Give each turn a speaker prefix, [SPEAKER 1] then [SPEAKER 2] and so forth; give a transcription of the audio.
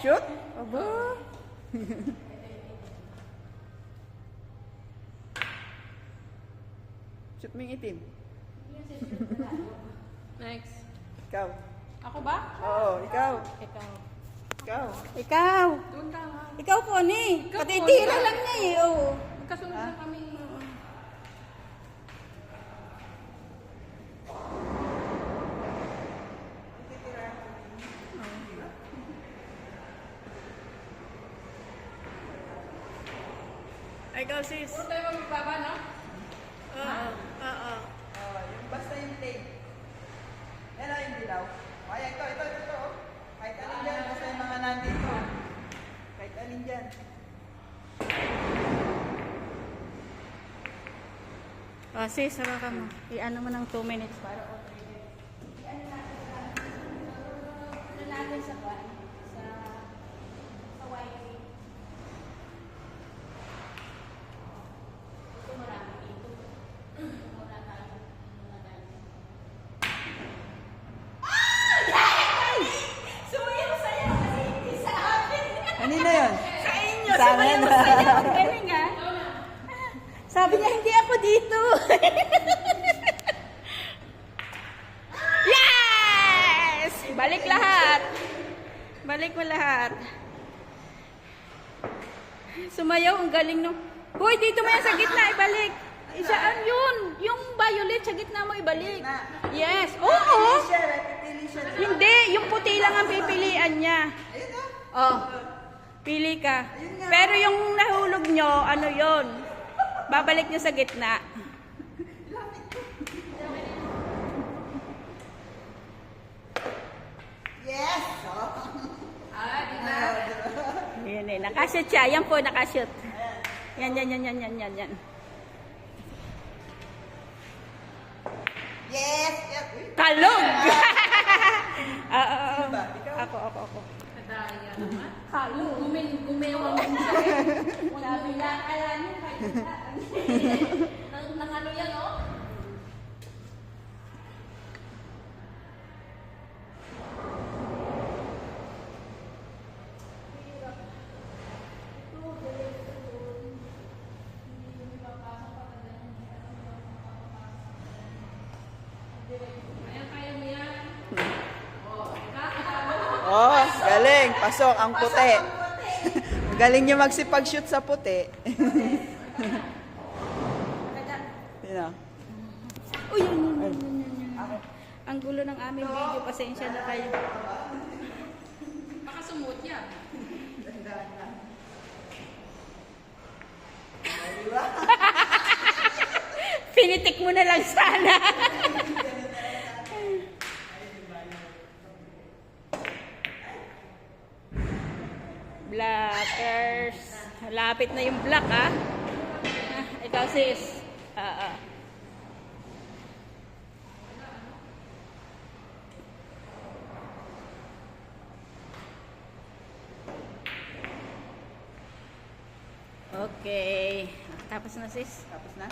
[SPEAKER 1] Shoot? Aba. Shoot mo yung itim.
[SPEAKER 2] Next.
[SPEAKER 1] Ikaw.
[SPEAKER 2] Ako ba?
[SPEAKER 1] Oo, ikaw.
[SPEAKER 2] Ikaw.
[SPEAKER 1] Ikaw.
[SPEAKER 3] Ikaw.
[SPEAKER 2] Doon ka nga.
[SPEAKER 3] Ikaw po ni.
[SPEAKER 2] Ikaw,
[SPEAKER 3] Patitira
[SPEAKER 2] Connie.
[SPEAKER 3] lang niya eh. Oo.
[SPEAKER 2] Magkasunod na kami.
[SPEAKER 3] Ikaw sis.
[SPEAKER 2] Puro tayo magbaba, no?
[SPEAKER 3] Oo. Oo.
[SPEAKER 1] Yung basta yung tape. Yan ang hindi daw. Ay, ito. Oh. Kahit alin dyan, basta yung mga nandito. Kahit alin dyan.
[SPEAKER 3] Oh, sis, hawakan mo. I-ano mo ng 2 minutes para natin sa wifi. Ito marami dito. Muna tayo. Sumayaw-sayaw kasi hindi sa akin.
[SPEAKER 1] Kanina yun?
[SPEAKER 3] Sa inyo,
[SPEAKER 1] Sa amin.
[SPEAKER 3] sumayaw-sayaw. Galing ah. Sabi niya, hindi ako dito. Yes! Balik lahat. Balik mo lahat. Sumayaw, ang galing nung... Hoy, dito mo yan sa gitna, ibalik. Isaan yun? Yung violet sa gitna mo, ibalik. Yes. Oo.
[SPEAKER 1] Pipili siya.
[SPEAKER 3] Hindi, yung puti lang ang pipilian niya.
[SPEAKER 1] Ayun o.
[SPEAKER 3] Oh, pili ka. Pero yung nahulog nyo, ano yon? Babalik nyo sa gitna.
[SPEAKER 1] Yes!
[SPEAKER 3] Yan eh, nakashoot siya. Yan po, nakashoot. Yan.
[SPEAKER 1] Yes! Yes! Uy,
[SPEAKER 3] Kalog! Ako.
[SPEAKER 2] Nadaya naman.
[SPEAKER 3] Kalog.
[SPEAKER 2] Gumewa mo siya.
[SPEAKER 3] Sabi na, kaya niyo,
[SPEAKER 2] Nang ano yan, oh? Ayan, kaya mo yan.
[SPEAKER 1] Oh, galing. Pasok ang puti. Galing niyo magsipag-shoot sa puti. Sino?
[SPEAKER 3] Uy, yun. Ang gulo ng aming video. Pasensya na kayo.
[SPEAKER 2] Baka sumot yan.
[SPEAKER 3] Pinitik mo na lang sana. Blackers. Lapit na yung black, ah. Ikaw, sis. Okay. Tapos na, sis.
[SPEAKER 1] Tapos na?